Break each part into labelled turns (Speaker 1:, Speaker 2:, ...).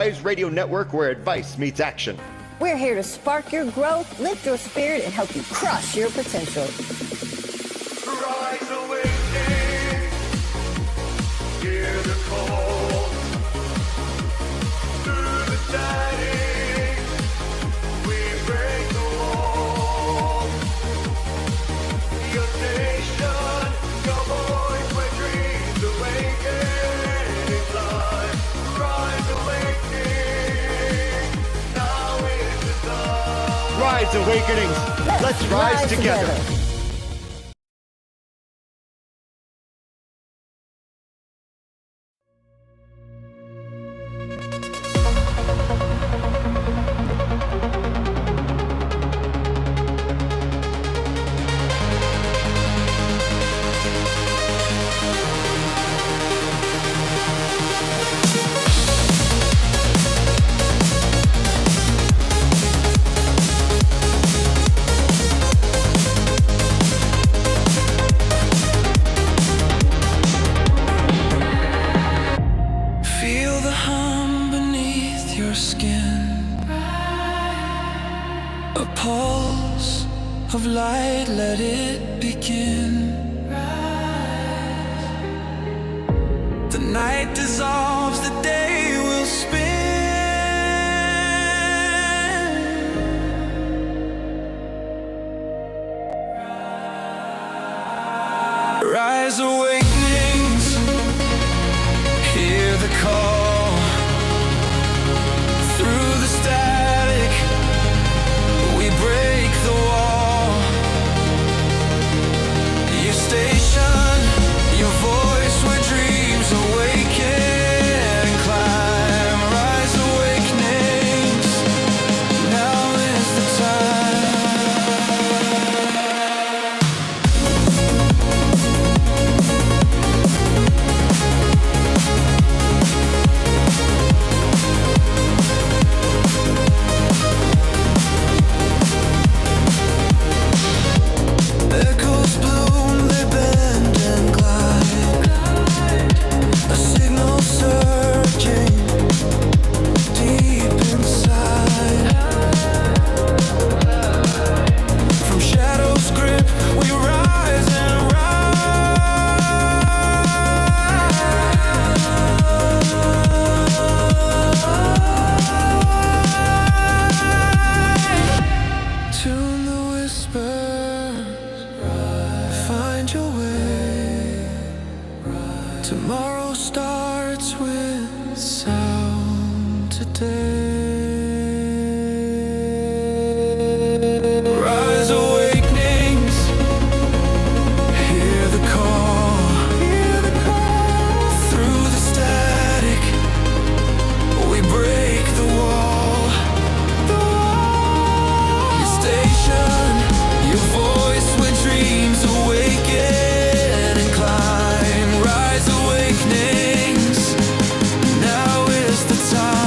Speaker 1: Radio network where advice meets action.
Speaker 2: We're here to spark your growth, lift your spirit, and help you crush your potential.
Speaker 3: Rise awakening, hear the call. Through the static, we break the wall. Your station, your voice where dreams awaken in life. Rise awakening, now is the time.
Speaker 1: Rise Awakenings, let's rise together.
Speaker 4: Feel the hum beneath your skin, a pulse of light, let it begin. The night dissolves, the day will spin. Rise awakenings, hear the call. Through the static, we break the wall. Your station, your voice where dreams awaken and climb. Rise awakenings, now is the time. Echoes bloom, they bend and glide. A signal surging deep inside. From shadows grip, we rise and rise. Tune the whispers, find your way. Tomorrow starts with sound today. Rise awakenings, hear the call. Through the static, we break the wall. Your station, your voice when dreams awaken and climb. Rise awakenings, now is the time.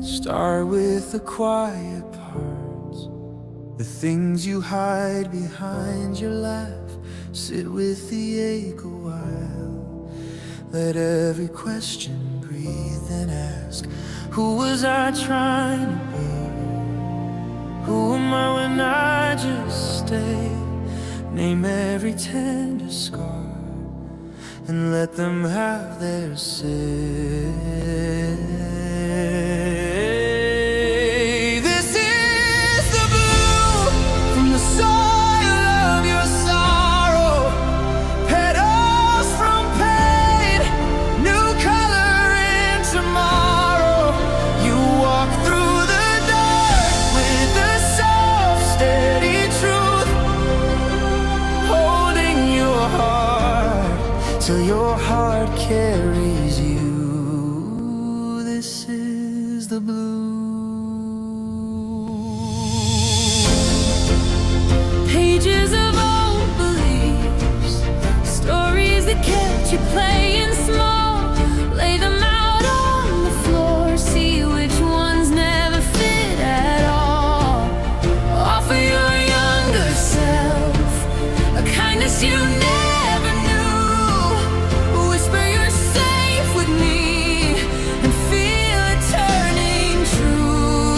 Speaker 4: Start with the quiet parts, the things you hide behind your laugh. Sit with the ache a while. Let every question breathe and ask, who was I trying to be? Who am I when I just stay? Name every tender scar and let them have their say. This is the blue from the soil of your sorrow. Petals from pain, new color in tomorrow. You walk through the dark with a soft, steady truth, holding your heart till your heart carries you.
Speaker 5: you playing small. Lay them out on the floor, see which ones never fit at all. Offer your younger self a kindness you never knew. Whisper you're safe with me and feel it turning true.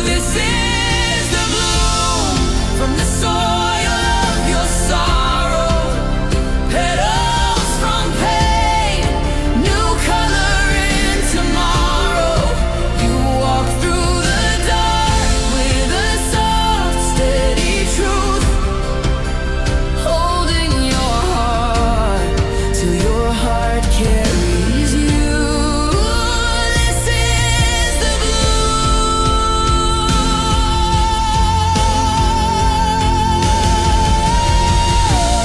Speaker 5: This is the bloom from the soil of your sorrow. Petals from pain, new color in tomorrow. You walk through the dark with a soft, steady truth, holding your heart till your heart carries you. This is the blue.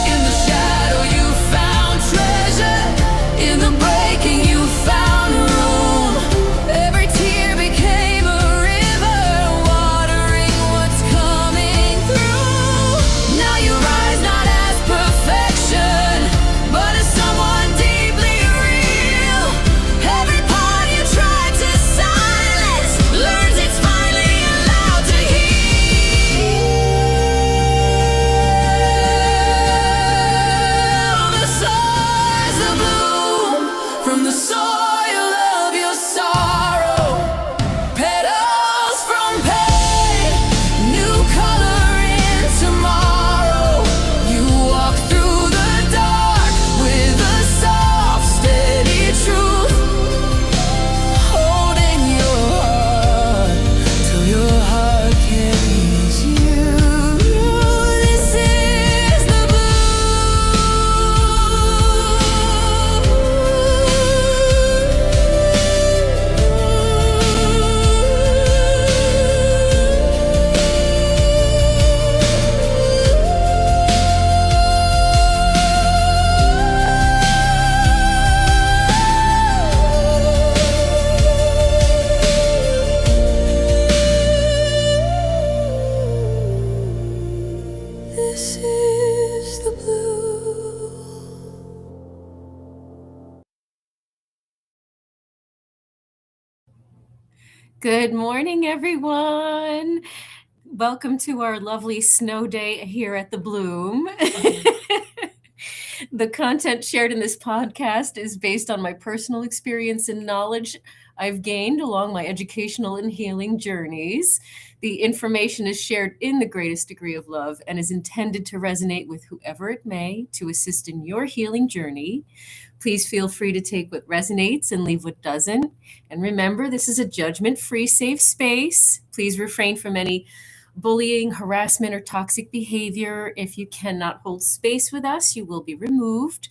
Speaker 5: In the shadow you found treasure, in the breaking you found room. Every tear became a river, watering what's coming through. Now you rise not as perfection, but as someone deeply real. Every part you tried to silence learns it's finally allowed to heal. The stars are bloom from the soil of your sorrow. Petals from pain, new color in tomorrow. You walk through the dark with a soft, steady truth, holding your heart till your heart carries you. This is the This is the blue. Good morning, everyone. Welcome to our lovely snow day here at the Bloom. The content shared in this podcast is based on my personal experience and knowledge I've gained along my educational and healing journeys. The information is shared in the greatest degree of love and is intended to resonate with whoever it may to assist in your healing journey. Please feel free to take what resonates and leave what doesn't. And remember, this is a judgment-free, safe space. Please refrain from any bullying, harassment, or toxic behavior. If you cannot hold space with us, you will be removed.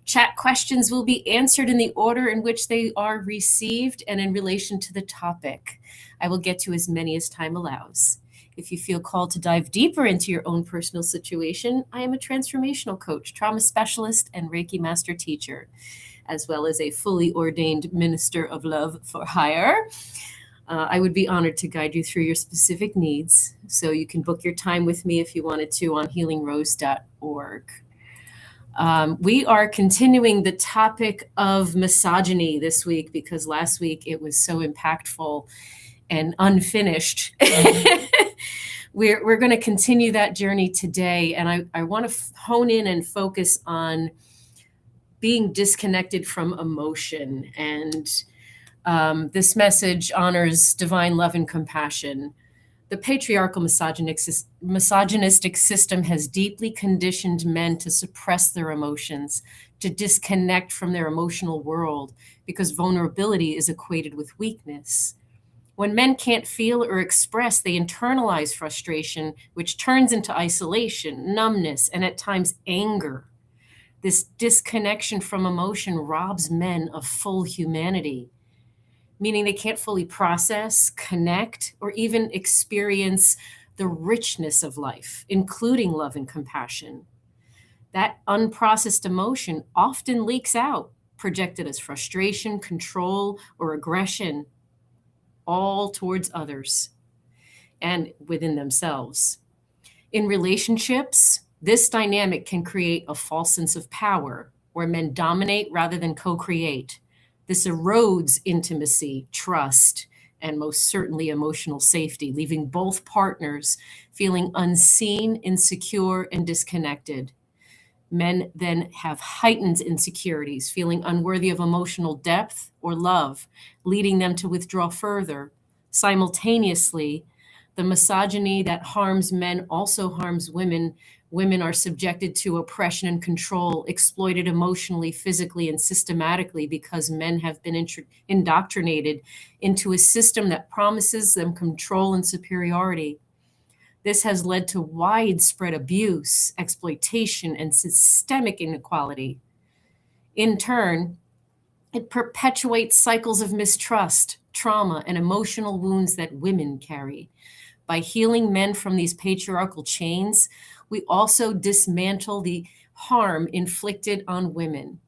Speaker 5: Chat questions will be answered in the order in which they are received and in relation to the topic. I will get to as many as time allows. If you feel called to dive deeper into your own personal situation, I am a transformational coach, trauma specialist, and Reiki master teacher, as well as a fully ordained minister of love for hire. I would be honored to guide you through your specific needs. So you can book your time with me if you wanted to on healingrose.org. We are continuing the topic of misogyny this week because last week it was so impactful and unfinished. We're going to continue that journey today. And I want to hone in and focus on being disconnected from emotion. And this message honors divine love and compassion. The patriarchal misogynistic system has deeply conditioned men to suppress their emotions, to disconnect from their emotional world, because vulnerability is equated with weakness. When men can't feel or express, they internalize frustration, which turns into isolation, numbness, and at times anger. This disconnection from emotion robs men of full humanity, meaning they can't fully process, connect, or even experience the richness of life, including love and compassion. That unprocessed emotion often leaks out, projected as frustration, control, or aggression, all towards others and within themselves. In relationships, This dynamic can create a false sense of power where men dominate rather than co create. This erodes intimacy, trust, and most certainly emotional safety, leaving both partners feeling unseen, insecure, and disconnected. Men then have heightened insecurities, feeling unworthy of emotional depth or love, leading them to withdraw further. Simultaneously, the misogyny that harms men also harms women. Women are subjected to oppression and control, exploited emotionally, physically, and systematically because men have been indoctrinated into a system that promises them control and superiority. This has led to widespread abuse, exploitation, and systemic inequality. In turn, it perpetuates cycles of mistrust, trauma, and emotional wounds that women carry. By healing men from these patriarchal chains, we also dismantle the harm inflicted on women,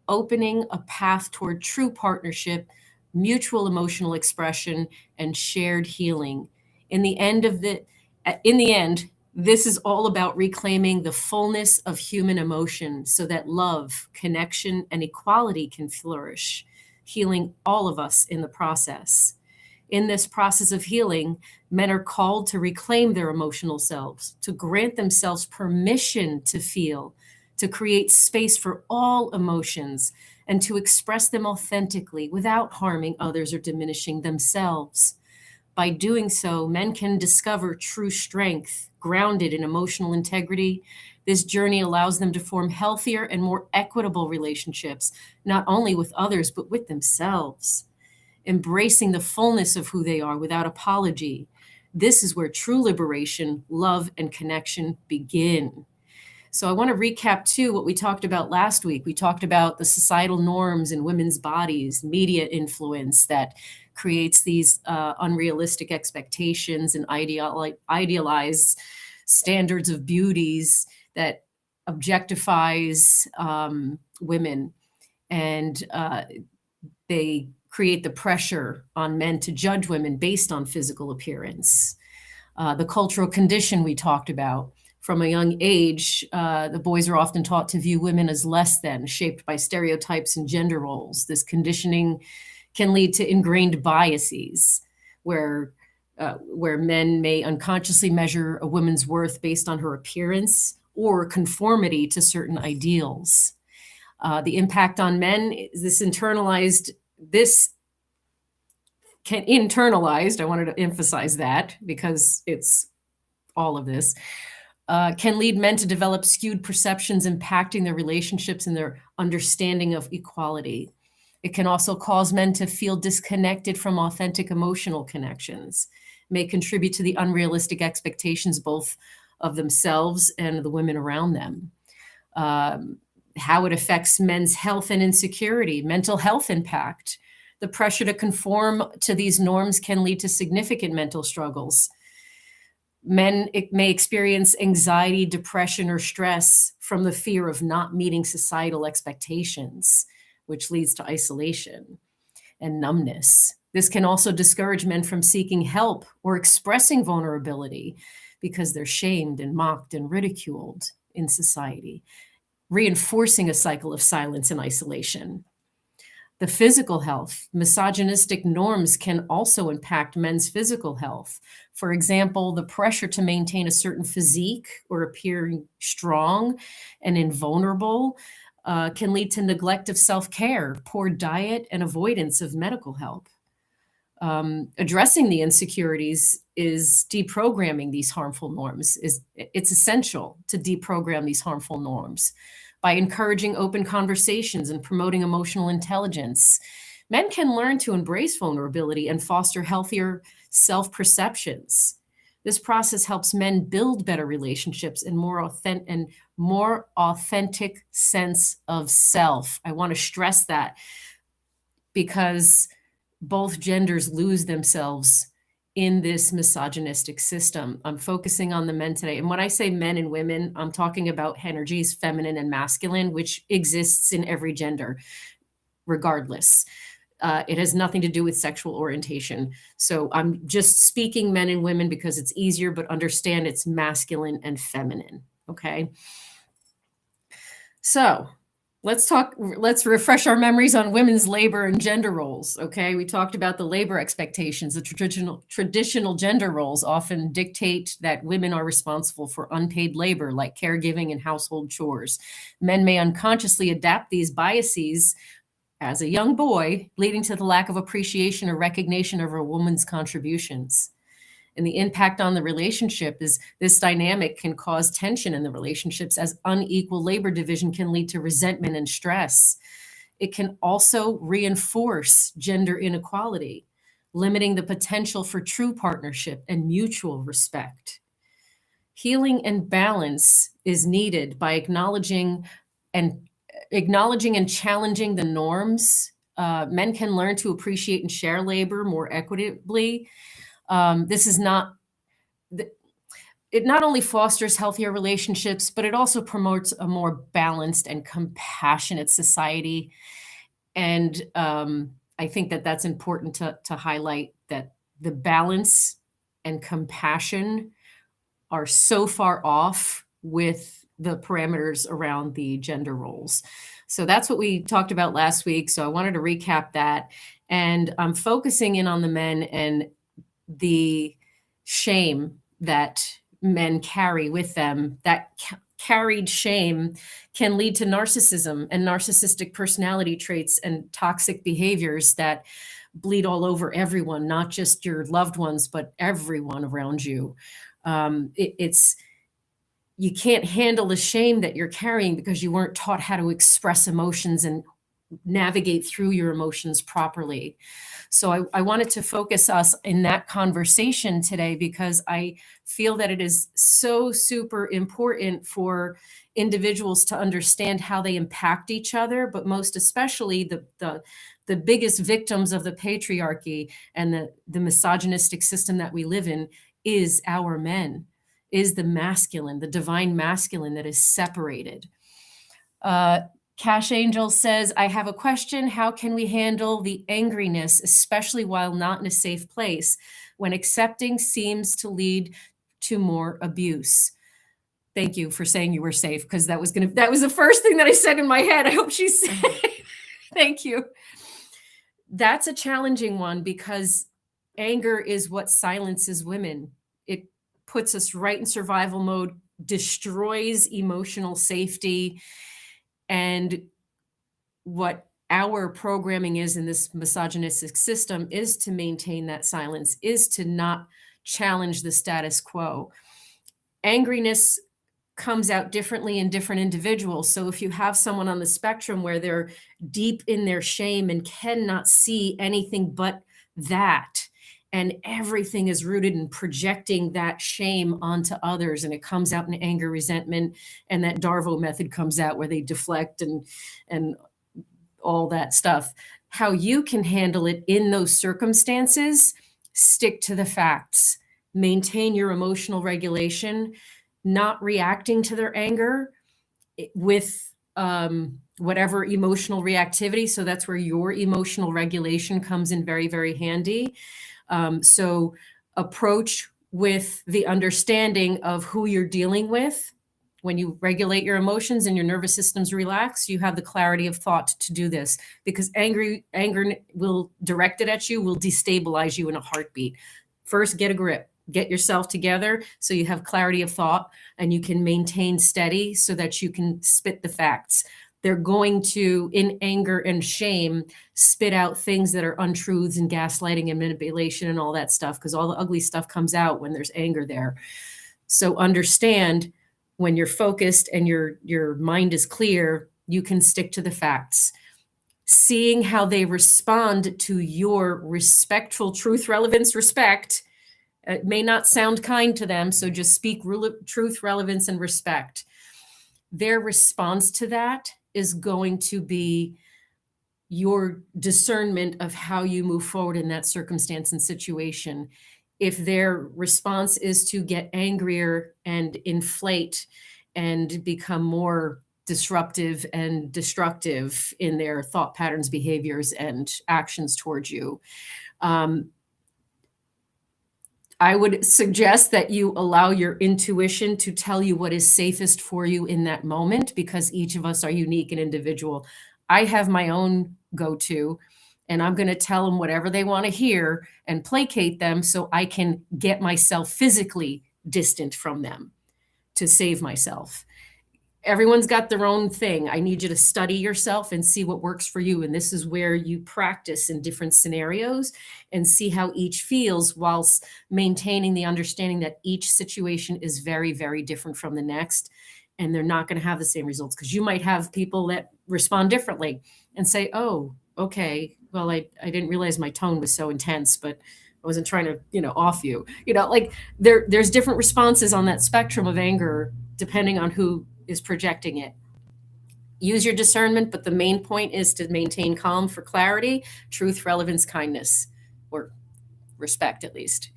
Speaker 5: opening a path toward true partnership, mutual emotional expression, and shared healing. In the end of the in the end, this is all about reclaiming the fullness of human emotion so that love, connection, and equality can flourish, healing all of us in the process. In this process of healing, men are called to reclaim their emotional selves, to grant themselves permission to feel, to create space for all emotions, and to express them authentically without harming others or diminishing themselves. By doing so, men can discover true strength, grounded in emotional integrity. This journey allows them to form healthier and more equitable relationships, not only with others, but with themselves, embracing the fullness of who they are without apology. This is where true liberation, love, and connection begin. So I want to recap too what we talked about last week. We talked about the societal norms in women's bodies, media influence that creates these unrealistic expectations and idealized standards of beauties that objectifies women, and they create the pressure on men to judge women based on physical appearance. The cultural condition we talked about. From a young age, the boys are often taught to view women as less than, shaped by stereotypes and gender roles. This conditioning can lead to ingrained biases, where men may unconsciously measure a woman's worth based on her appearance or conformity to certain ideals. The impact on men is this internalized, I wanted to emphasize that because it's all of this, can lead men to develop skewed perceptions impacting their relationships and their understanding of equality. It can also cause men to feel disconnected from authentic emotional connections, may contribute to the unrealistic expectations both of themselves and the women around them. How it affects men's health and insecurity, mental health impact. The pressure to conform to these norms can lead to significant mental struggles. Men may experience anxiety, depression, or stress from the fear of not meeting societal expectations, which leads to isolation and numbness. This can also discourage men from seeking help or expressing vulnerability because they're shamed and mocked and ridiculed in society, reinforcing a cycle of silence and isolation. The physical health, misogynistic norms can also impact men's physical health. For example, the pressure to maintain a certain physique or appearing strong and invulnerable can lead to neglect of self-care, poor diet, and avoidance of medical help. Addressing the insecurities is deprogramming these harmful norms. It's essential to deprogram these harmful norms. By encouraging open conversations and promoting emotional intelligence, men can learn to embrace vulnerability and foster healthier self-perceptions. This process helps men build better relationships and more authentic sense of self. I want to stress that because both genders lose themselves in this misogynistic system. I'm focusing on the men today. And when I say men and women, I'm talking about energies, feminine and masculine, which exists in every gender, regardless. It has nothing to do with sexual orientation. So I'm just speaking men and women because it's easier, but understand it's masculine and feminine. Okay. So let's refresh our memories on women's labor and gender roles. Okay. We talked about the labor expectations. The traditional gender roles often dictate that women are responsible for unpaid labor like caregiving and household chores. Men may unconsciously adapt these biases as a young boy, leading to the lack of appreciation or recognition of a woman's contributions. And the impact on the relationship is this dynamic can cause tension in the relationships, as unequal labor division can lead to resentment and stress. It can also reinforce gender inequality, limiting the potential for true partnership and mutual respect. Healing and balance is needed by and challenging the norms. Men can learn to appreciate and share labor more equitably. This is not, it not only fosters healthier relationships, but it also promotes a more balanced and compassionate society. And I think that that's important to highlight, that the balance and compassion are so far off with the parameters around the gender roles. So that's what we talked about last week. So I wanted to recap that. And I'm focusing in on the men and the shame that men carry with them. That carried shame can lead to narcissism and narcissistic personality traits and toxic behaviors that bleed all over everyone, not just your loved ones, but everyone around you. It's you can't handle the shame that you're carrying because you weren't taught how to express emotions and navigate through your emotions properly. So I wanted to focus us in that conversation today because I feel that it is so super important for individuals to understand how they impact each other, but most especially the biggest victims of the patriarchy and the misogynistic system that we live in is our men, is the masculine, the divine masculine that is separated. Cash Angel says, I have a question. How can we handle the angriness, especially while not in a safe place, when accepting seems to lead to more abuse? Thank you for saying you were safe, because that was the first thing that I said in my head. I hope she's safe. Thank you. That's a challenging one because anger is what silences women. It puts us right in survival mode, destroys emotional safety. And what our programming is in this misogynistic system is to maintain that silence, is to not challenge the status quo. Angriness comes out differently in different individuals. So if you have someone on the spectrum where they're deep in their shame and cannot see anything but that, and everything is rooted in projecting that shame onto others, and it comes out in anger, resentment, and that Darvo method comes out where they deflect and all that stuff. How you can handle it in those circumstances: stick to the facts, maintain your emotional regulation, not reacting to their anger with whatever emotional reactivity. So that's where your emotional regulation comes in very, very handy. So approach with the understanding of who you're dealing with. When you regulate your emotions and your nervous system's relax, you have the clarity of thought to do this, because anger will directed at you will destabilize you in a heartbeat. First, get a grip, get yourself together so you have clarity of thought and you can maintain steady so that you can spit the facts. They're going to, in anger and shame, spit out things that are untruths and gaslighting and manipulation and all that stuff, because all the ugly stuff comes out when there's anger there. So understand, when you're focused and your mind is clear, you can stick to the facts. Seeing how they respond to your respectful truth, relevance, respect. It may not sound kind to them, so just speak truth, relevance, and respect. Their response to that is going to be your discernment of how you move forward in that circumstance and situation. If their response is to get angrier and inflate and become more disruptive and destructive in their thought patterns, behaviors, and actions towards you, I would suggest that you allow your intuition to tell you what is safest for you in that moment, because each of us are unique and individual. I have my own go-to, and I'm going to tell them whatever they want to hear and placate them so I can get myself physically distant from them to save myself. Everyone's got their own thing. I need you to study yourself and see what works for you. And this is where you practice in different scenarios and see how each feels, whilst maintaining the understanding that each situation is very, very different from the next. And they're not going to have the same results, because you might have people that respond differently and say, oh, okay, well, I didn't realize my tone was so intense, but I wasn't trying to, off you. Like there's different responses on that spectrum of anger, depending on who is projecting it. Use your discernment, but the main point is to maintain calm for clarity, truth, relevance, kindness, or respect at least.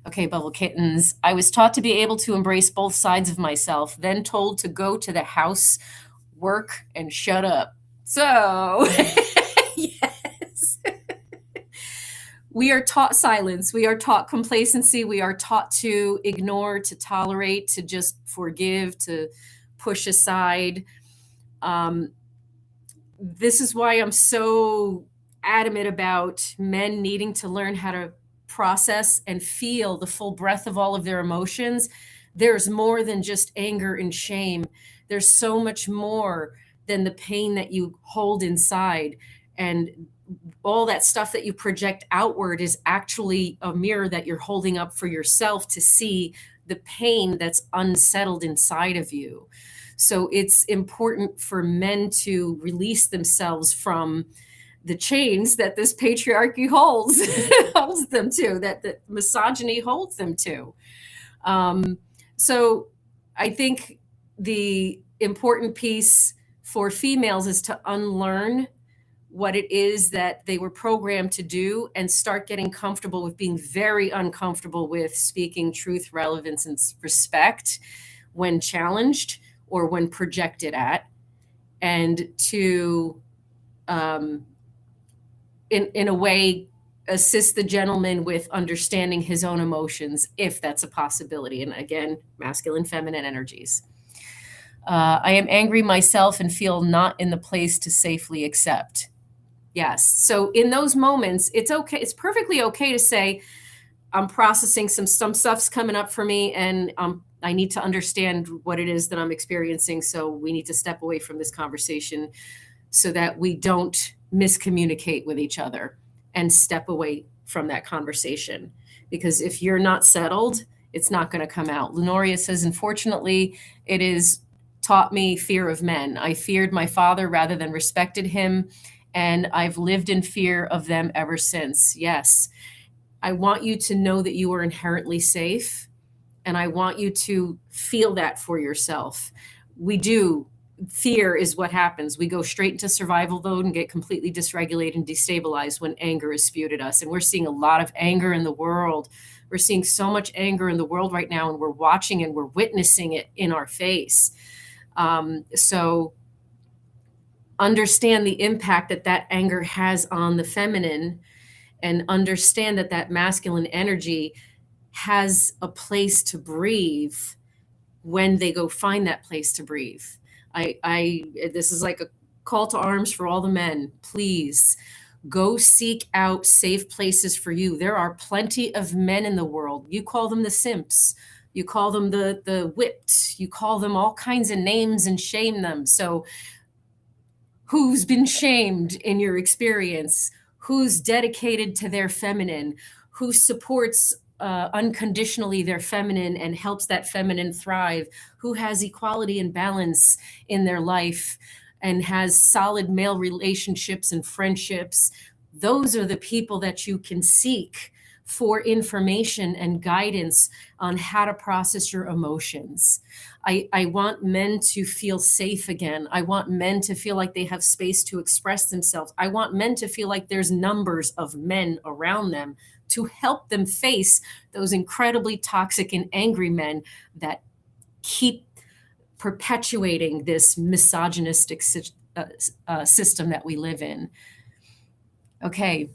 Speaker 5: Okay, bubble kittens. I was taught to be able to embrace both sides of myself, then told to go to the house, work, and shut up. So, yes. We are taught silence. We are taught complacency. We are taught to ignore, to tolerate, to just forgive, to push aside. This is why I'm so adamant about men needing to learn how to process and feel the full breadth of all of their emotions. There's more than just anger and shame. There's so much more than the pain that you hold inside. And all that stuff that you project outward is actually a mirror that you're holding up for yourself to see the pain that's unsettled inside of you. So it's important for men to release themselves from the chains that this patriarchy holds holds them to, that misogyny holds them to. So I think the important piece for females is to unlearn what it is that they were programmed to do and start getting comfortable with being very uncomfortable with speaking truth, relevance, and respect when challenged or when projected at, and to, in a way, assist the gentleman with understanding his own emotions, if that's a possibility. And again, masculine, feminine energies. I am angry myself and feel not in the place to safely accept. Yes. So in those moments, it's okay. It's perfectly okay to say, I'm processing some stuff's coming up for me, and I need to understand what it is that I'm experiencing. So we need to step away from this conversation so that we don't miscommunicate with each other, and step away from that conversation. Because if you're not settled, it's not going to come out. Lenoria says, unfortunately, it is taught me fear of men. I feared my father rather than respected him, and I've lived in fear of them ever since. Yes. I want you to know that you are inherently safe, and I want you to feel that for yourself. We do. Fear is what happens. We go straight into survival mode and get completely dysregulated and destabilized when anger is spewed at us. And we're seeing a lot of anger in the world. We're seeing so much anger in the world right now, and we're watching and we're witnessing it in our face. So understand the impact that that anger has on the feminine, and understand that that masculine energy has a place to breathe when they go find that place to breathe. This is like a call to arms for all the men. Please go seek out safe places for you. There are plenty of men in the world. You call them the simps. You call them the whipped. You call them all kinds of names and shame them. So who's been shamed in your experience? Who's dedicated to their feminine? Who supports unconditionally their feminine and helps that feminine thrive? Who has equality and balance in their life and has solid male relationships and friendships? Those are the people that you can seek for information and guidance on how to process your emotions. I want men to feel safe again. I want men to feel like they have space to express themselves. I want men to feel like there's numbers of men around them to help them face those incredibly toxic and angry men that keep perpetuating this misogynistic system that we live in. Okay.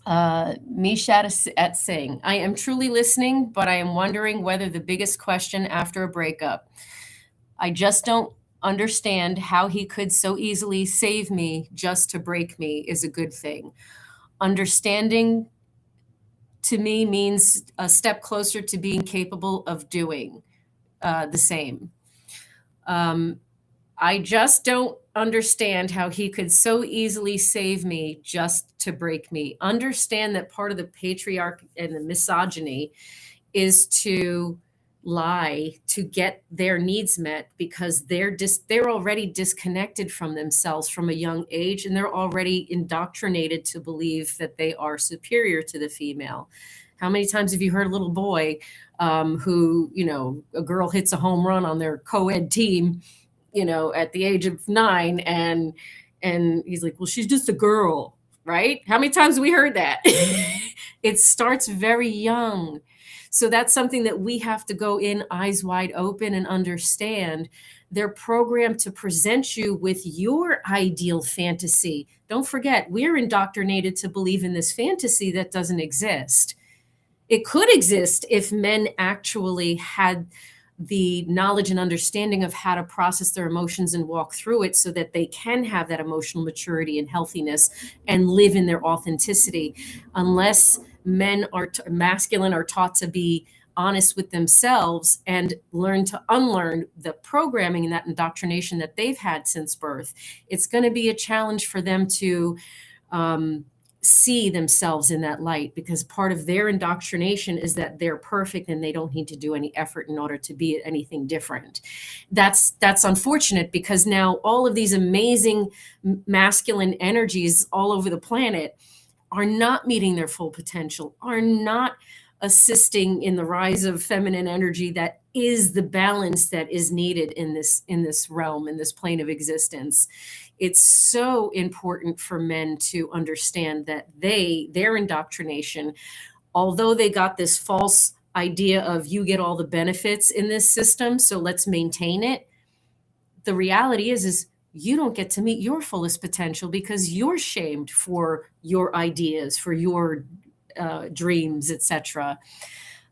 Speaker 5: Mishat at Singh. I am truly listening, but I am wondering whether the biggest question after a breakup. I just don't understand how he could so easily save me just to break me is a good thing. Understanding to me means a step closer to being capable of doing the same. I just don't understand how he could so easily save me just to break me. Understand that part of the patriarch and the misogyny is to lie to get their needs met because they're already disconnected from themselves from a young age, and they're already indoctrinated to believe that they are superior to the female. How many times have you heard a little boy who, a girl hits a home run on their co-ed team, at the age of 9, and he's like, well, she's just a girl, right? How many times have we heard that? It starts very young. So that's something that we have to go in eyes wide open and understand. They're programmed to present you with your ideal fantasy. Don't forget, we're indoctrinated to believe in this fantasy that doesn't exist. It could exist if men actually had the knowledge and understanding of how to process their emotions and walk through it so that they can have that emotional maturity and healthiness and live in their authenticity. Unless men are masculine are taught to be honest with themselves and learn to unlearn the programming and that indoctrination that they've had since birth, it's going to be a challenge for them to see themselves in that light, because part of their indoctrination is that they're perfect and they don't need to do any effort in order to be anything different. That's unfortunate, because now all of these amazing masculine energies all over the planet are not meeting their full potential, are not assisting in the rise of feminine energy that is the balance that is needed in this realm, in this plane of existence. It's so important for men to understand that their indoctrination, although they got this false idea of you get all the benefits in this system, so let's maintain it. The reality is you don't get to meet your fullest potential because you're shamed for your ideas, for your dreams, etc.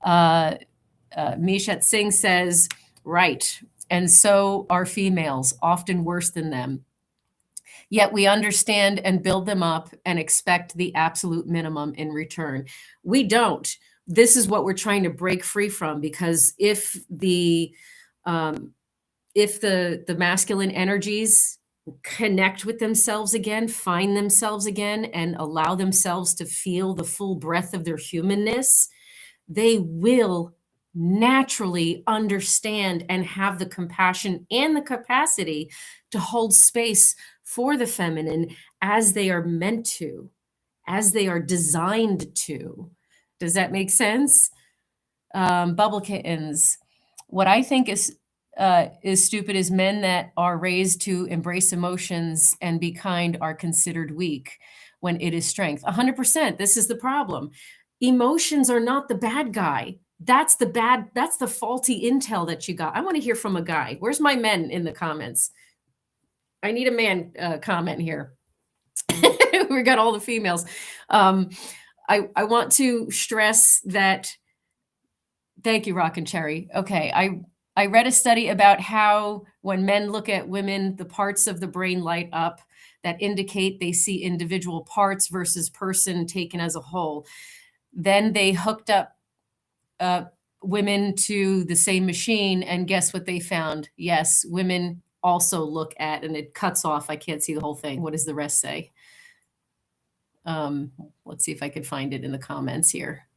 Speaker 5: Mishat Singh says, right, and so are females, often worse than them. Yet we understand and build them up and expect the absolute minimum in return. We don't. This is what we're trying to break free from, because if the masculine energies connect with themselves again, find themselves again, and allow themselves to feel the full breadth of their humanness, they will naturally understand and have the compassion and the capacity to hold space for the feminine as they are meant to, as they are designed to. Does that make sense? Bubble kittens. What I think is stupid is men that are raised to embrace emotions and be kind are considered weak when it is strength. 100%. This is the problem. Emotions are not the bad guy. That's the faulty intel that you got. I want to hear from a guy. Where's my men in the comments? I need a man comment here. We got all the females. I want to stress that. Thank you, Rock and Cherry. Okay, I read a study about how when men look at women, the parts of the brain light up that indicate they see individual parts versus person taken as a whole. Then they hooked up women to the same machine, and guess what they found? Yes, women also look at, and it cuts off. I can't see the whole thing. What does the rest say? Let's see if I can find it in the comments here.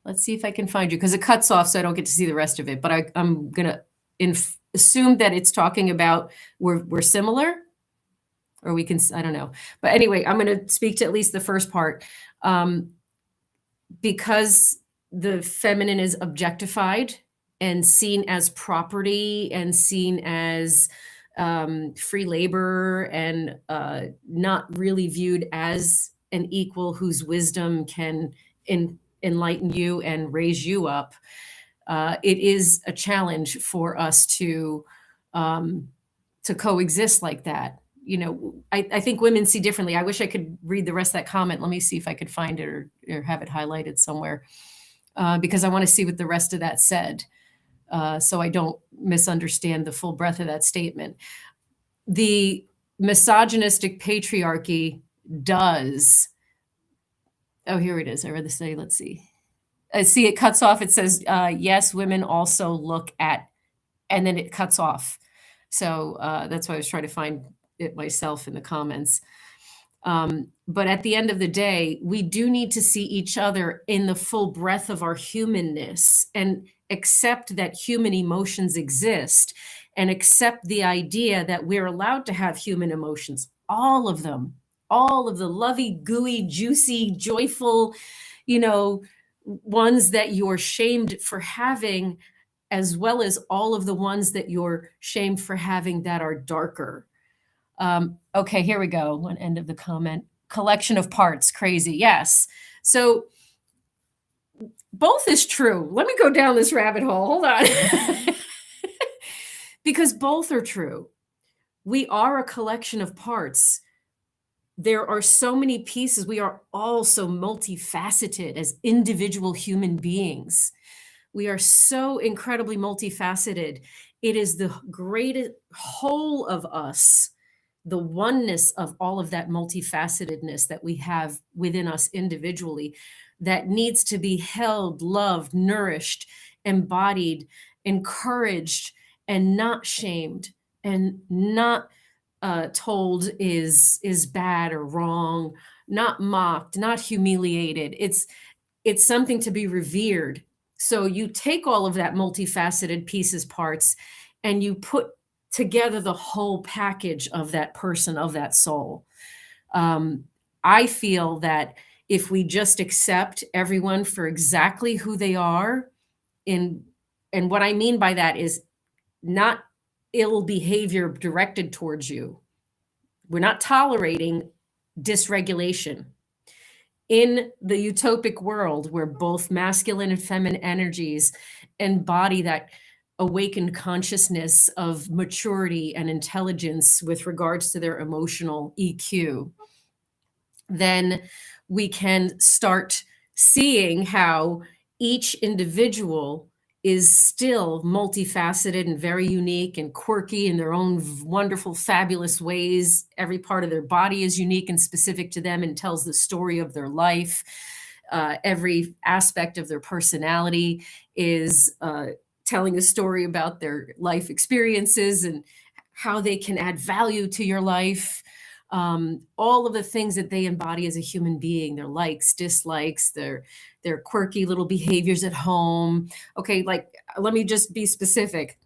Speaker 5: Let's see if I can find you, because it cuts off, so I don't get to see the rest of it. But I'm gonna assume that it's talking about we're similar, or we can, I don't know. But anyway, I'm gonna speak to at least the first part, because the feminine is objectified and seen as property and seen as free labor, and not really viewed as an equal whose wisdom can enlighten you and raise you up. It is a challenge for us to coexist like that. I think women see differently. I wish I could read the rest of that comment. Let me see if I could find it or have it highlighted somewhere, because I want to see what the rest of that said, so I don't misunderstand the full breadth of that statement. The misogynistic patriarchy does. Oh, here it is. I read the say. Let's see. See, it cuts off. It says, yes, women also look at, and then it cuts off. So that's why I was trying to find it myself in the comments. But at the end of the day, we do need to see each other in the full breadth of our humanness and accept that human emotions exist and accept the idea that we're allowed to have human emotions, all of them, all of the lovey, gooey, juicy, joyful, ones that you're shamed for having, as well as all of the ones that you're shamed for having that are darker. Okay, here we go. One end of the comment. Collection of parts, crazy. Yes. So both is true. Let me go down this rabbit hole. Hold on. Because both are true. We are a collection of parts. There are so many pieces. We are all so multifaceted as individual human beings. We are so incredibly multifaceted. It is the greatest whole of us, the oneness of all of that multifacetedness that we have within us individually, that needs to be held, loved, nourished, embodied, encouraged, and not shamed, and not told is bad or wrong, not mocked, not humiliated. It's something to be revered. So you take all of that multifaceted pieces, parts, and you put together the whole package of that person, of that soul. I feel that if we just accept everyone for exactly who they are, and what I mean by that is not ill behavior directed towards you. We're not tolerating dysregulation. In the utopic world where both masculine and feminine energies embody that awakened consciousness of maturity and intelligence with regards to their emotional EQ, then we can start seeing how each individual is still multifaceted and very unique and quirky in their own wonderful, fabulous ways. Every part of their body is unique and specific to them and tells the story of their life. Every aspect of their personality is telling a story about their life experiences and how they can add value to your life. All of the things that they embody as a human being, their likes, dislikes, their quirky little behaviors at home. Okay, like, let me just be specific.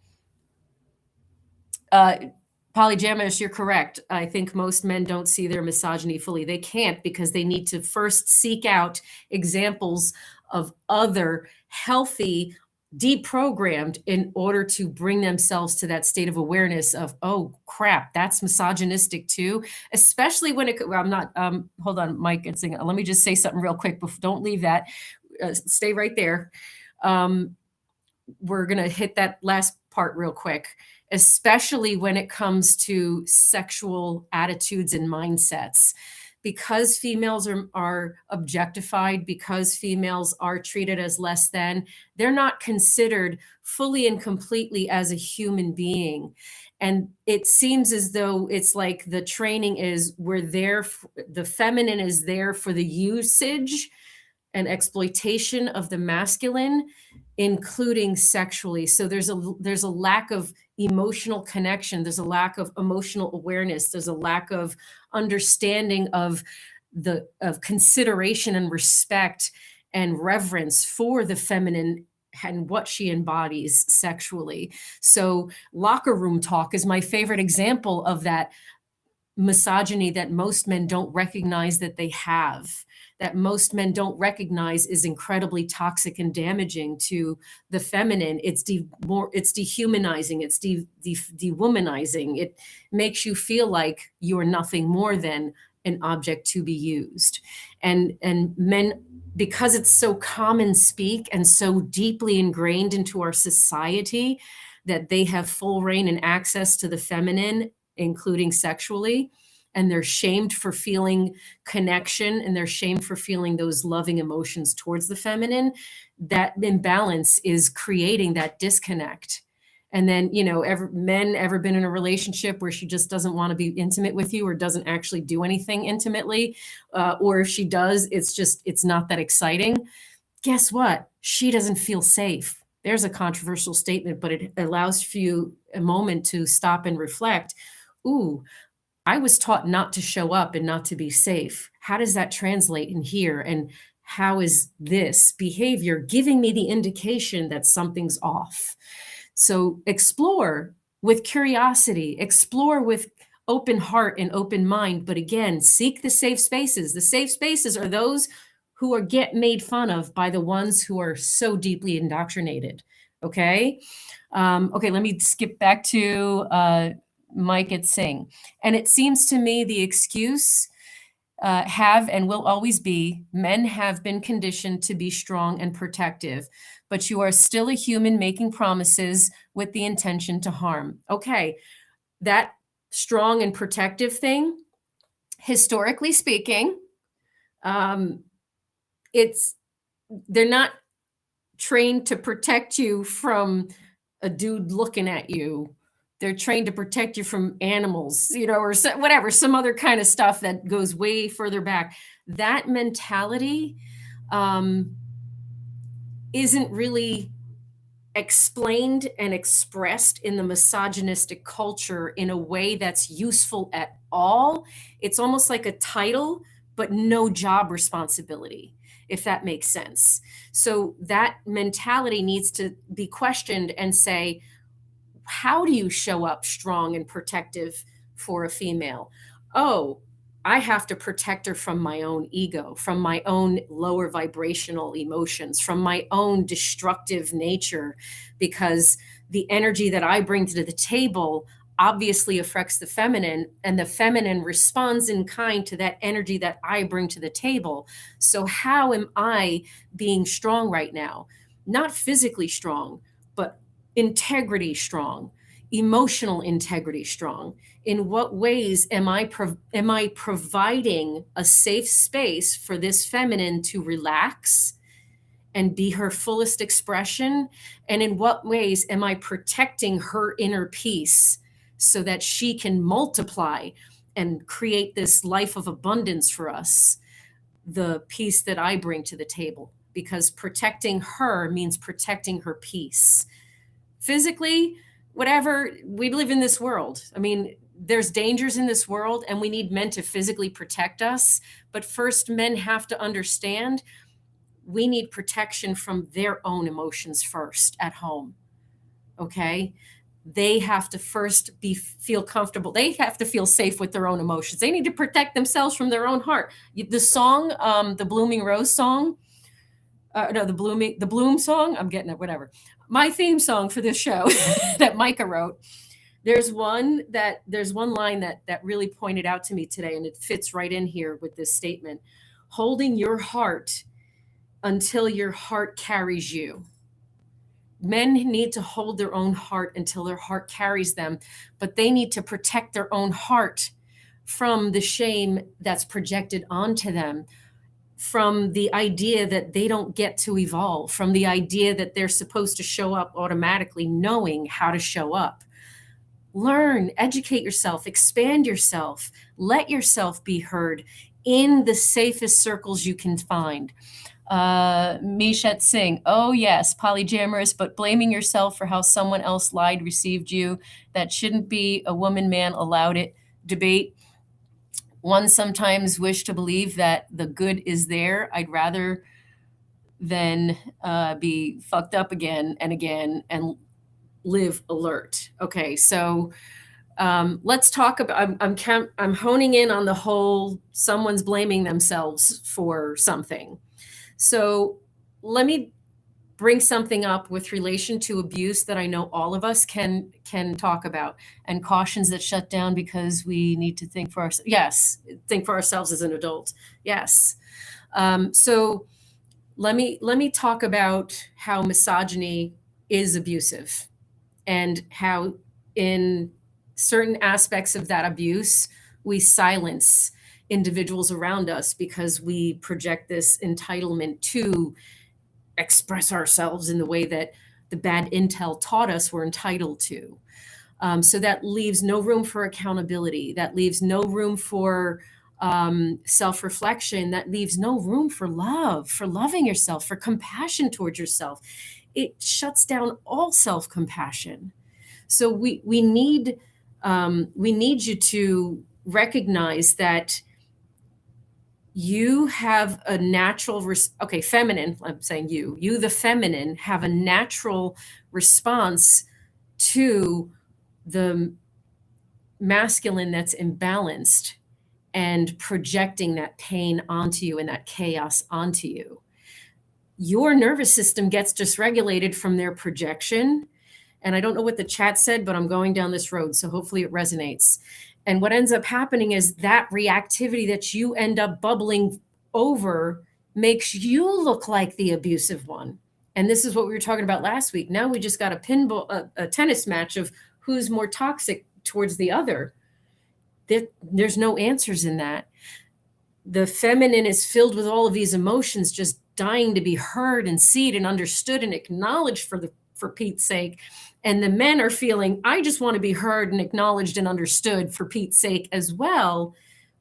Speaker 5: Polygamous, you're correct. I think most men don't see their misogyny fully. They can't, because they need to first seek out examples of other healthy, deprogrammed, in order to bring themselves to that state of awareness of, oh crap, that's misogynistic too. Especially when I'm not, hold on, Mike, let me just say something real quick. Don't leave that. Stay right there. We're going to hit that last part real quick, especially when it comes to sexual attitudes and mindsets. Because females are objectified, because females are treated as less than, they're not considered fully and completely as a human being. And it seems as though it's like the training is, the feminine is there for the usage and exploitation of the masculine, including sexually. So there's a lack of emotional connection. There's a lack of emotional awareness. There's a lack of understanding of consideration and respect and reverence for the feminine and what she embodies sexually. So locker room talk is my favorite example of that misogyny that most men don't recognize that they have, that most men don't recognize is incredibly toxic and damaging to the feminine. It's dehumanizing, it's dewomanizing. It makes you feel like you're nothing more than an object to be used. And men, because it's so common speak and so deeply ingrained into our society that they have full reign and access to the feminine, including sexually, and they're shamed for feeling connection and they're shamed for feeling those loving emotions towards the feminine, that imbalance is creating that disconnect. And then, men ever been in a relationship where she just doesn't want to be intimate with you or doesn't actually do anything intimately? Or if she does, it's not that exciting. Guess what? She doesn't feel safe. There's a controversial statement, but it allows for you a moment to stop and reflect. Ooh, I was taught not to show up and not to be safe. How does that translate in here? And how is this behavior giving me the indication that something's off? So explore with curiosity, explore with open heart and open mind. But again, seek the safe spaces. The safe spaces are those who get made fun of by the ones who are so deeply indoctrinated. Okay. Okay, let me skip back to Mike at Sing. And it seems to me the excuse have and will always be men have been conditioned to be strong and protective, but you are still a human making promises with the intention to harm. Okay, that strong and protective thing, historically speaking, they're not trained to protect you from a dude looking at you. They're trained to protect you from animals, or whatever, some other kind of stuff that goes way further back. That mentality isn't really explained and expressed in the misogynistic culture in a way that's useful at all. It's almost like a title, but no job responsibility, if that makes sense. So that mentality needs to be questioned and say, how do you show up strong and protective for a female? Oh, I have to protect her from my own ego, from my own lower vibrational emotions, from my own destructive nature, because the energy that I bring to the table obviously affects the feminine, and the feminine responds in kind to that energy that I bring to the table. So how am I being strong right now? Not physically strong, but integrity strong, emotional integrity strong. In what ways am I providing a safe space for this feminine to relax and be her fullest expression? And in what ways am I protecting her inner peace so that she can multiply and create this life of abundance for us, the peace that I bring to the table? Because protecting her means protecting her peace. Physically, whatever, we live in this world. I mean, there's dangers in this world and we need men to physically protect us. But first, men have to understand we need protection from their own emotions first at home. Okay? They have to first feel comfortable. They have to feel safe with their own emotions. They need to protect themselves from their own heart. The song, the Blooming Rose song, the Bloom song, I'm getting it, whatever. My theme song for this show that Micah wrote, there's one line that really pointed out to me today, and it fits right in here with this statement: holding your heart until your heart carries you. Men need to hold their own heart until their heart carries them, but they need to protect their own heart from the shame that's projected onto them, from the idea that they don't get to evolve, from the idea that they're supposed to show up automatically knowing how to show up. Learn, educate yourself, expand yourself, let yourself be heard in the safest circles you can find. Mishat Singh, oh yes, polyamorous, but blaming yourself for how someone else lied, received you. That shouldn't be a woman man allowed it debate. One sometimes wish to believe that the good is there. I'd rather than be fucked up again and live alert. Okay, so let's talk about. I'm honing in on the whole. Someone's blaming themselves for something. So let me bring something up with relation to abuse that I know all of us can talk about, and cautions that shut down because we need to think for ourselves. Yes, think for ourselves as an adult. Yes. So let me talk about how misogyny is abusive, and how in certain aspects of that abuse, we silence individuals around us because we project this entitlement to express ourselves in the way that the bad intel taught us we're entitled to. So that leaves no room for accountability. That leaves no room for self-reflection. That leaves no room for love, for loving yourself, for compassion towards yourself. It shuts down all self-compassion. So we need you to recognize that you have a natural feminine, I'm saying you the feminine have a natural response to the masculine that's imbalanced and projecting that pain onto you and that chaos onto you. Your nervous system gets dysregulated from their projection. And I don't know what the chat said, but I'm going down this road, so hopefully it resonates. And what ends up happening is that reactivity that you end up bubbling over makes you look like the abusive one. And this is what we were talking about last week. Now we just got a tennis match of who's more toxic towards the other. There's no answers in that. The feminine is filled with all of these emotions, just dying to be heard and seen and understood and acknowledged for Pete's sake. And the men are feeling, I just want to be heard and acknowledged and understood for Pete's sake as well,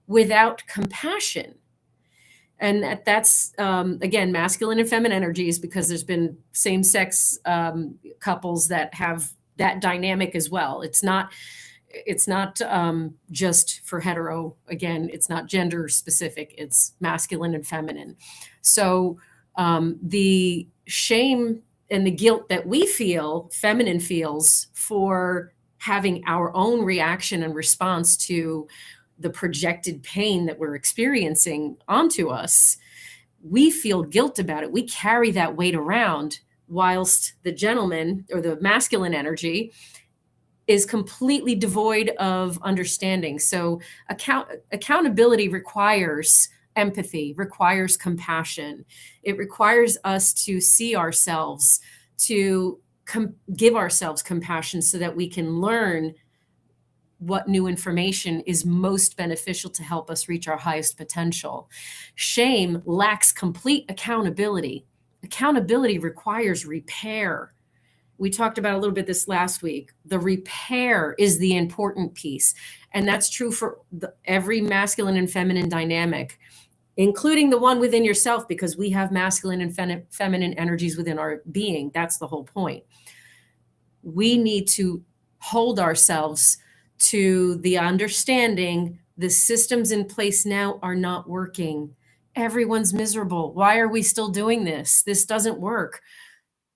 Speaker 5: without compassion. And that's, again, masculine and feminine energies, because there's been same-sex couples that have that dynamic as well. It's not just for hetero. Again, it's not gender specific. It's masculine and feminine. So the shame and the guilt that we feel, feminine feels, for having our own reaction and response to the projected pain that we're experiencing onto us, we feel guilt about it. We carry that weight around, whilst the gentleman or the masculine energy is completely devoid of understanding. So accountability requires empathy, requires compassion. It requires us to see ourselves, to give ourselves compassion so that we can learn what new information is most beneficial to help us reach our highest potential. Shame lacks complete accountability. Accountability requires repair. We talked about a little bit this last week. The repair is the important piece. And that's true for every masculine and feminine dynamic, including the one within yourself, because we have masculine and feminine energies within our being. That's the whole point. We need to hold ourselves to the understanding the systems in place now are not working. Everyone's miserable. Why are we still doing this? This doesn't work.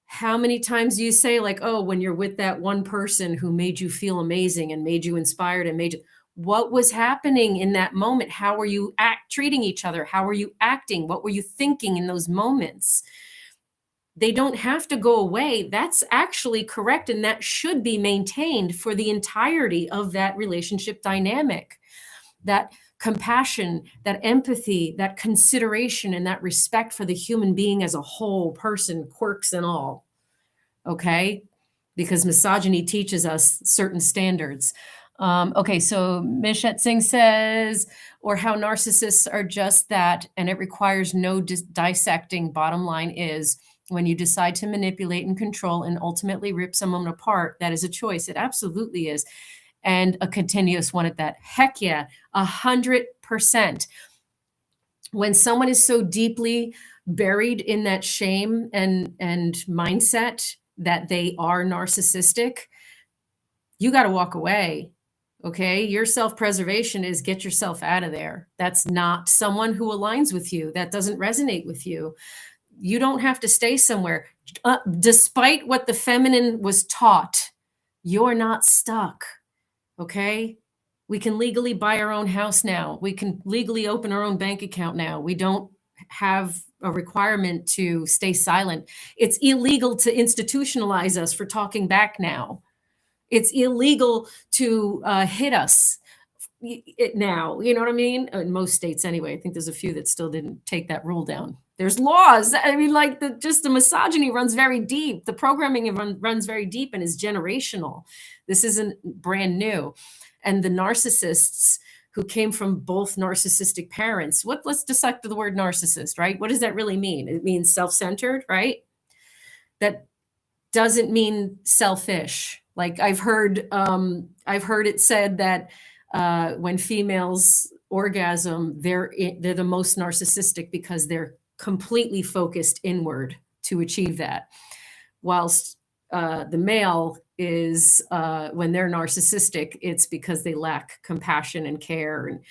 Speaker 5: How many times do you say, like, oh, when you're with that one person who made you feel amazing and made you inspired and what was happening in that moment? How were you treating each other? How were you acting? What were you thinking in those moments? They don't have to go away. That's actually correct. And that should be maintained for the entirety of that relationship dynamic. That compassion, that empathy, that consideration, and that respect for the human being as a whole person, quirks and all. Okay? Because misogyny teaches us certain standards. Okay, so Mishet Singh says, or how narcissists are just that, and it requires no dissecting. Bottom line is, when you decide to manipulate and control and ultimately rip someone apart, that is a choice. It absolutely is. And a continuous one at that. Heck yeah, 100%. When someone is so deeply buried in that shame and mindset that they are narcissistic, you got to walk away. Okay, your self-preservation is get yourself out of there. That's not someone who aligns with you. That doesn't resonate with you. You don't have to stay somewhere. Despite what the feminine was taught, you're not stuck. Okay? We can legally buy our own house now. We can legally open our own bank account now. We don't have a requirement to stay silent. It's illegal to institutionalize us for talking back now. It's illegal to hit us it now, you know what I mean? In most states anyway. I think there's a few that still didn't take that rule down. There's laws. I mean, like the misogyny runs very deep. The programming runs very deep and is generational. This isn't brand new. And the narcissists who came from both narcissistic parents, let's dissect the word narcissist, right? What does that really mean? It means self-centered, right? That doesn't mean selfish. Like I've heard it said that when females orgasm, they're the most narcissistic because they're completely focused inward to achieve that. Whilst the male is when they're narcissistic, it's because they lack compassion and care. And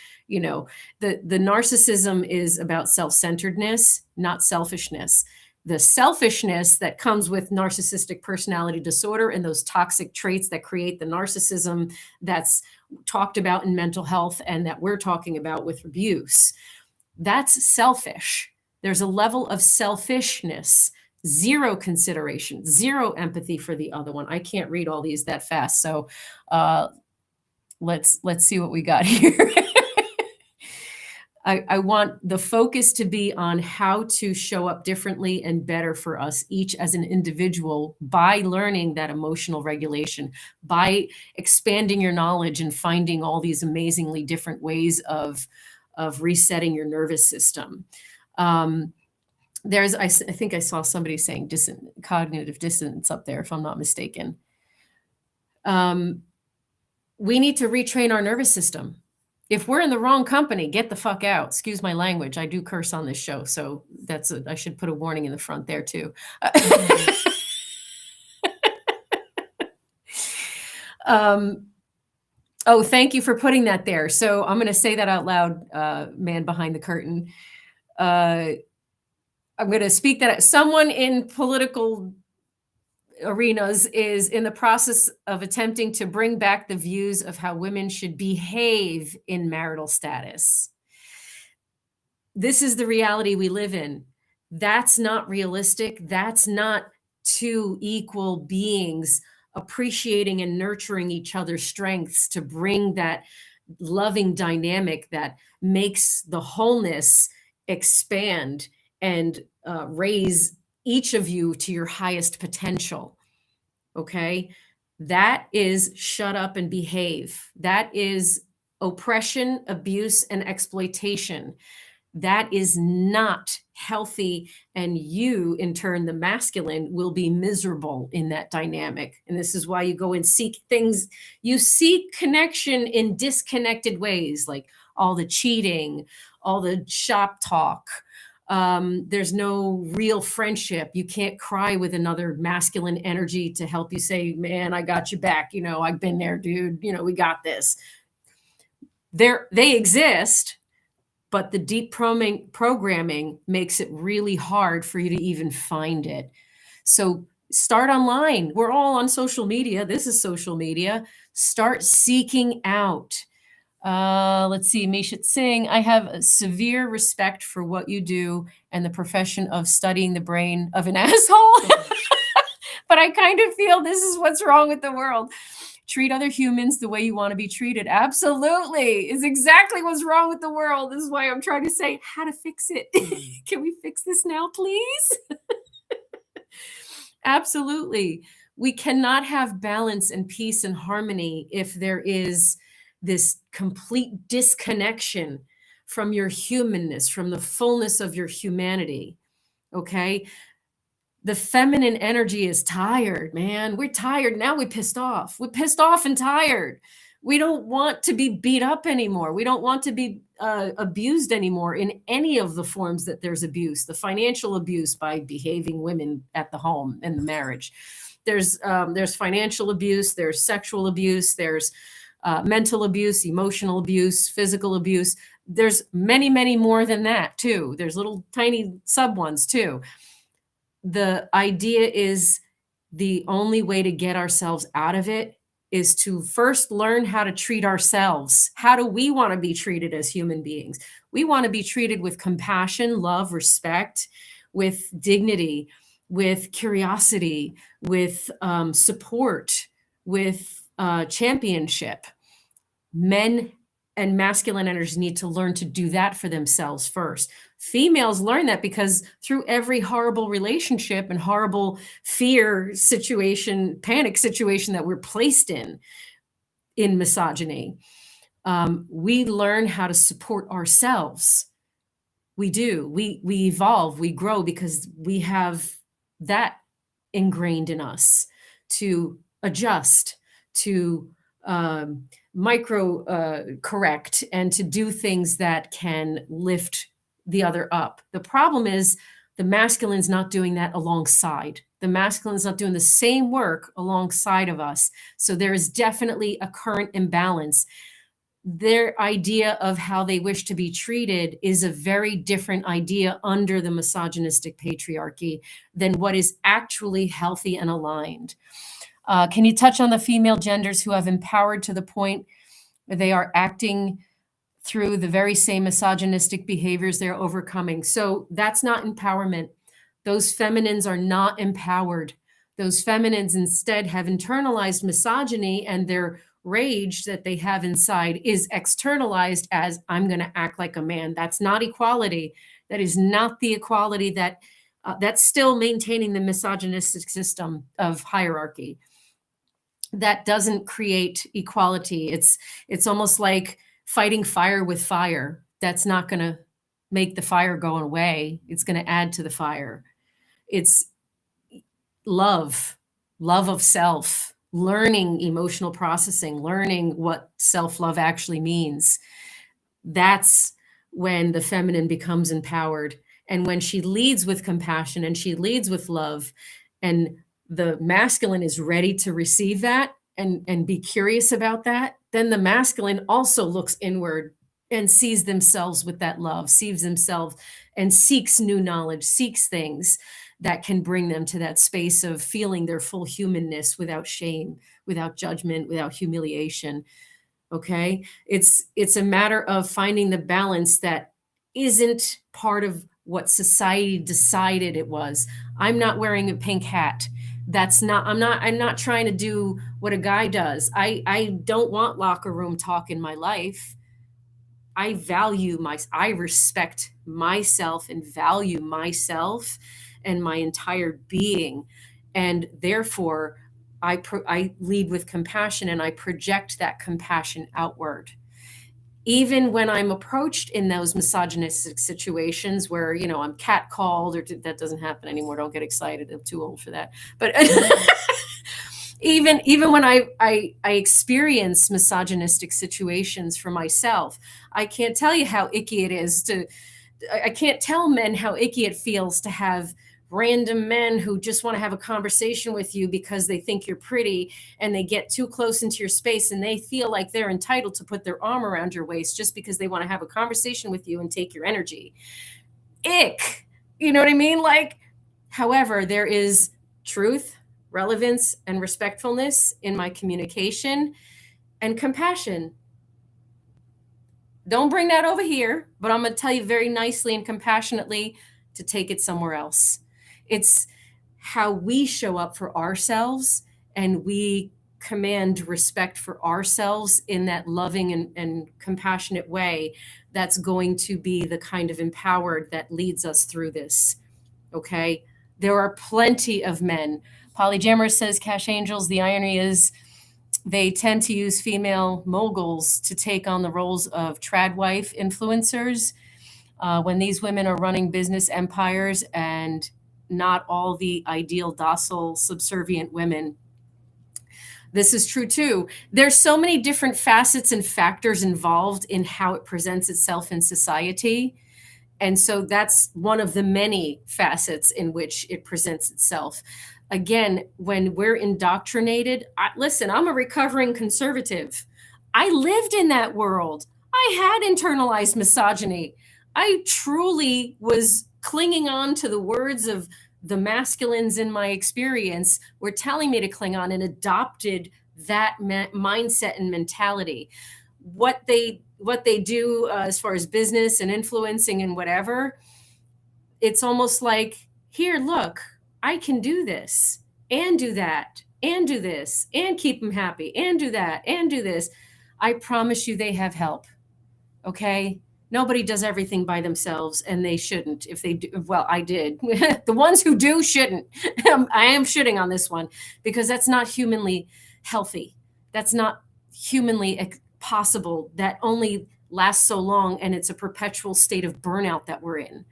Speaker 5: the narcissism is about self-centeredness, not selfishness. The selfishness that comes with narcissistic personality disorder and those toxic traits that create the narcissism that's talked about in mental health and that we're talking about with abuse, that's selfish. There's a level of selfishness, zero consideration, zero empathy for the other one. I can't read all these that fast, so let's see what we got here. I want the focus to be on how to show up differently and better for us each as an individual by learning that emotional regulation, by expanding your knowledge and finding all these amazingly different ways of resetting your nervous system. I think I saw somebody saying cognitive dissonance up there, if I'm not mistaken. We need to retrain our nervous system. If we're in the wrong company, get the fuck out. Excuse my language. I do curse on this show, so I should put a warning in the front there too. Oh, thank you for putting that there. So I'm going to say that out loud, man behind the curtain. I'm going to speak that someone in political arenas is in the process of attempting to bring back the views of how women should behave in marital status. This is the reality we live in. That's not realistic. That's not two equal beings appreciating and nurturing each other's strengths to bring that loving dynamic that makes the wholeness expand and raise each of you to your highest potential. Okay? That is shut up and behave. That is oppression, abuse, and exploitation. That is not healthy. And you, in turn, the masculine, will be miserable in that dynamic. And this is why you go and seek things. You seek connection in disconnected ways, like all the cheating, all the shop talk. There's no real friendship. You can't cry with another masculine energy to help you say, man, I got you back. I've been there, dude. We got this. They exist, but the deep programming makes it really hard for you to even find it. So start online. We're all on social media. This is social media. Start seeking out. Let's see, Mishit Singh, I have a severe respect for what you do and the profession of studying the brain of an asshole. But I kind of feel this is what's wrong with the world. Treat other humans the way you want to be treated. Absolutely. Is exactly what's wrong with the world. This is why I'm trying to say how to fix it. Can we fix this now, please? Absolutely. We cannot have balance and peace and harmony if there is this complete disconnection from your humanness, from the fullness of your humanity. Okay. The feminine energy is tired, man. We're tired. Now we're pissed off. We're pissed off and tired. We don't want to be beat up anymore. We don't want to be abused anymore in any of the forms that there's abuse, the financial abuse by behaving women at the home and the marriage. There's financial abuse. There's sexual abuse. There's mental abuse, emotional abuse, physical abuse. There's many, many more than that too. There's little tiny sub ones too. The idea is the only way to get ourselves out of it is to first learn how to treat ourselves. How do we want to be treated as human beings? We want to be treated with compassion, love, respect, with dignity, with curiosity, with support, with championship. Men And masculine energies need to learn to do that for themselves first. Females learn that because through every horrible relationship and horrible fear situation, panic situation that we're placed in misogyny, we learn how to support ourselves. We do. We evolve, we grow because we have that ingrained in us to adjust, to micro correct, and to do things that can lift the other up. The problem is the masculine's not doing that alongside. The masculine's not doing the same work alongside of us. So there is definitely a current imbalance. Their idea of how they wish to be treated is a very different idea under the misogynistic patriarchy than what is actually healthy and aligned. Can you touch on the female genders who have empowered to the point where they are acting through the very same misogynistic behaviors they're overcoming? So that's not empowerment. Those feminines are not empowered. Those feminines instead have internalized misogyny, and their rage that they have inside is externalized as I'm going to act like a man. That's not equality. That is not the equality that's still maintaining the misogynistic system of hierarchy. That doesn't create equality. It's almost like fighting fire with fire. That's not going to make the fire go away. It's going to add to the fire. It's love of self, learning emotional processing, learning what self-love actually means. That's when the feminine becomes empowered. And when she leads with compassion and she leads with love, and the masculine is ready to receive that and be curious about that, then the masculine also looks inward and sees themselves with that love, sees themselves and seeks new knowledge, seeks things that can bring them to that space of feeling their full humanness without shame, without judgment, without humiliation. Okay? It's a matter of finding the balance that isn't part of what society decided it was. I'm not wearing a pink hat. I'm not trying to do what a guy does. I don't want locker room talk in my life. I respect myself and value myself and my entire being. And therefore, I lead with compassion, and I project that compassion outward. Even when I'm approached in those misogynistic situations where, I'm catcalled, or that doesn't happen anymore. Don't get excited. I'm too old for that. But even when I experience misogynistic situations for myself, I can't tell you how icky it is I can't tell men how icky it feels to have random men who just want to have a conversation with you because they think you're pretty, and they get too close into your space and they feel like they're entitled to put their arm around your waist just because they want to have a conversation with you and take your energy. Ick. You know what I mean? However, there is truth, relevance, and respectfulness in my communication and compassion. Don't bring that over here, but I'm going to tell you very nicely and compassionately to take it somewhere else. It's how we show up for ourselves, and we command respect for ourselves in that loving and compassionate way that's going to be the kind of empowered that leads us through this. Okay? There are plenty of men. Polygammer says, Cash Angels, the irony is they tend to use female moguls to take on the roles of trad wife influencers when these women are running business empires, and not all the ideal, docile, subservient women. This is true too. There's so many different facets and factors involved in how it presents itself in society. And so that's one of the many facets in which it presents itself. Again, when we're indoctrinated, listen, I'm a recovering conservative. I lived in that world. I had internalized misogyny. I truly was clinging on to the words of the masculines in my experience were telling me to cling on, and adopted that mindset and mentality. What they do as far as business and influencing and whatever, it's almost like, here, look, I can do this and do that and do this and keep them happy and do that and do this. I promise you they have help. Okay. Nobody does everything by themselves, and they shouldn't. If they do, well, I did. The ones who do shouldn't. I am shitting on this one because that's not humanly healthy. That's not humanly possible. That only lasts so long, and it's a perpetual state of burnout that we're in.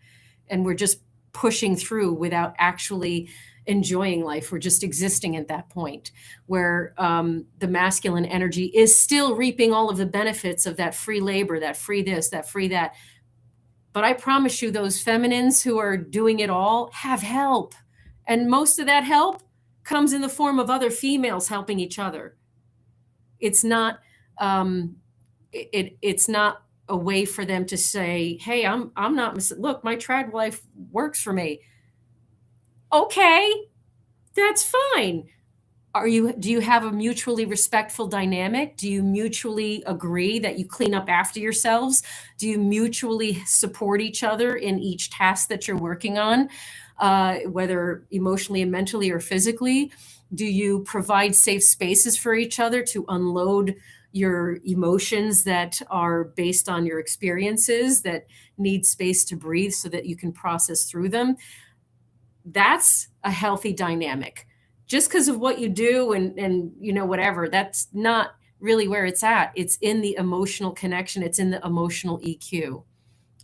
Speaker 5: And we're just pushing through without actually enjoying life. We're just existing at that point where the masculine energy is still reaping all of the benefits of that free labor, that free this, that free that. But I promise you, those feminines who are doing it all have help. And most of that help comes in the form of other females helping each other. It's not it's not a way for them to say, hey, I'm not, look, my trad life works for me. Okay, that's fine. Do you have a mutually respectful dynamic? Do you mutually agree that you clean up after yourselves? Do you mutually support each other in each task that you're working on, whether emotionally and mentally or physically? Do you provide safe spaces for each other to unload your emotions that are based on your experiences that need space to breathe so that you can process through them? That's a healthy dynamic. Just because of what you do and you know, whatever, that's not really where it's at. It's in the emotional connection. It's in the emotional EQ.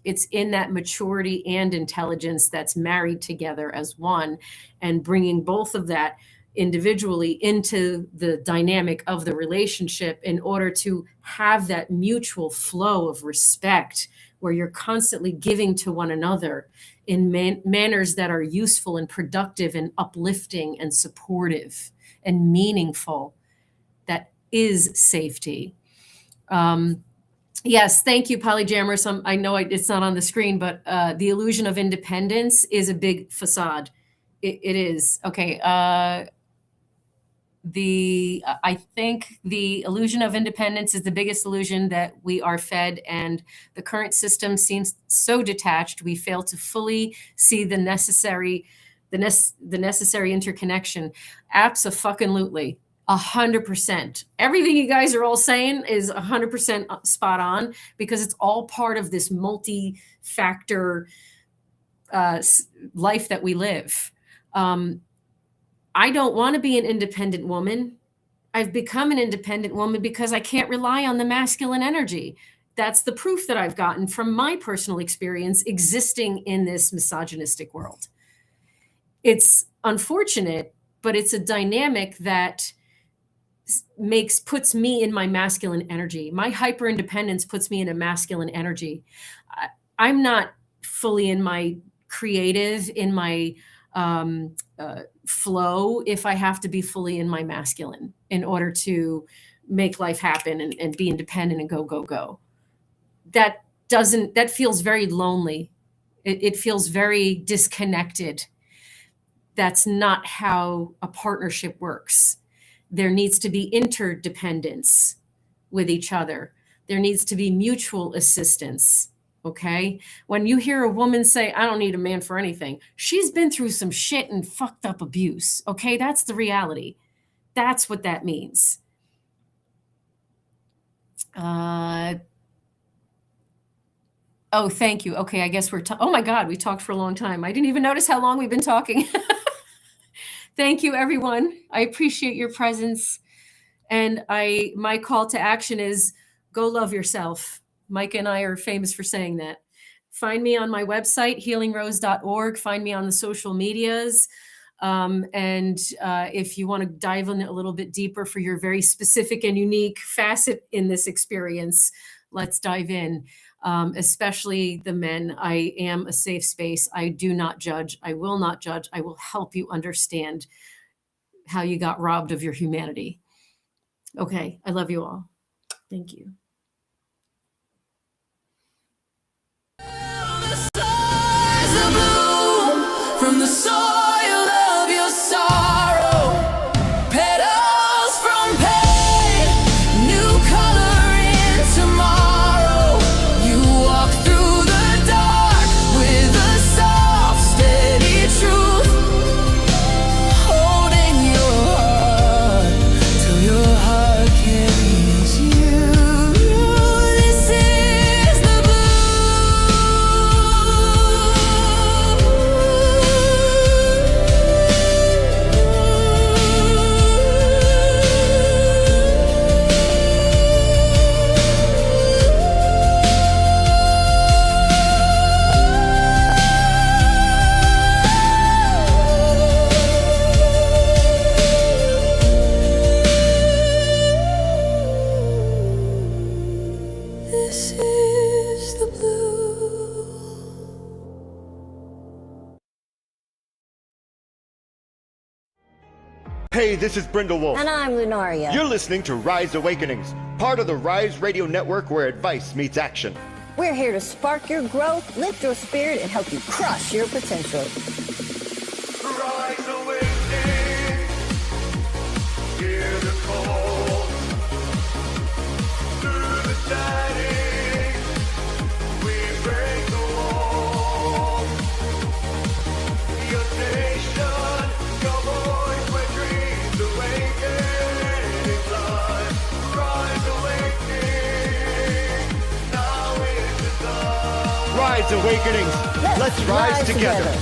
Speaker 5: It's in that maturity and intelligence that's married together as one, and bringing both of that individually into the dynamic of the relationship in order to have that mutual flow of respect where you're constantly giving to one another in manners that are useful and productive and uplifting and supportive and meaningful. That is safety. Yes, thank you, Polyjammerous. I know it's not on the screen, but the illusion of independence is a big facade. It is. Okay. I think the illusion of independence is the biggest illusion that we are fed, and the current system seems so detached. We fail to fully see the necessary interconnection. Abso-fucking-lutely. 100%. Everything you guys are all saying is 100% spot on, because it's all part of this multi-factor life that we live. I don't want to be an independent woman. I've become an independent woman because I can't rely on the masculine energy. That's the proof that I've gotten from my personal experience existing in this misogynistic world. It's unfortunate, but it's a dynamic that puts me in my masculine energy. My hyper independence puts me in a masculine energy. I'm not fully in my creative, in my flow if I have to be fully in my masculine in order to make life happen and be independent and go. That feels very lonely. It feels very disconnected. That's not how a partnership works. There needs to be interdependence with each other. There needs to be mutual assistance. Okay. When you hear a woman say, I don't need a man for anything, she's been through some shit and fucked up abuse. Okay. That's the reality. That's what that means. Oh, thank you. Okay. I guess oh my God, we talked for a long time. I didn't even notice how long we've been talking. Thank you, everyone. I appreciate your presence. And my call to action is go love yourself. Mike and I are famous for saying that. Find me on my website, healingrose.org. Find me on the social medias. And if you want to dive in a little bit deeper for your very specific and unique facet in this experience, let's dive in. Especially the men. I am a safe space. I do not judge. I will not judge. I will help you understand how you got robbed of your humanity. Okay. I love you all. Thank you.
Speaker 4: From the soil of your sorrow, petals from pain, new color in tomorrow. You walk through the dark with a soft, steady truth, holding your heart till your heart carries you. This is
Speaker 1: Hey, this is Brindle
Speaker 2: And I'm Lunaria.
Speaker 1: You're listening to Rise Awakenings, part of the Rise Radio Network where advice meets action.
Speaker 2: We're here to spark your growth, lift your spirit, and help you crush your potential.
Speaker 3: Rise awakening, hear the call. Through the static, we break the wall. Your station, your voice where dreams awaken in time. Rise awakening, now is the time.
Speaker 1: Rise Awakenings, let's rise together.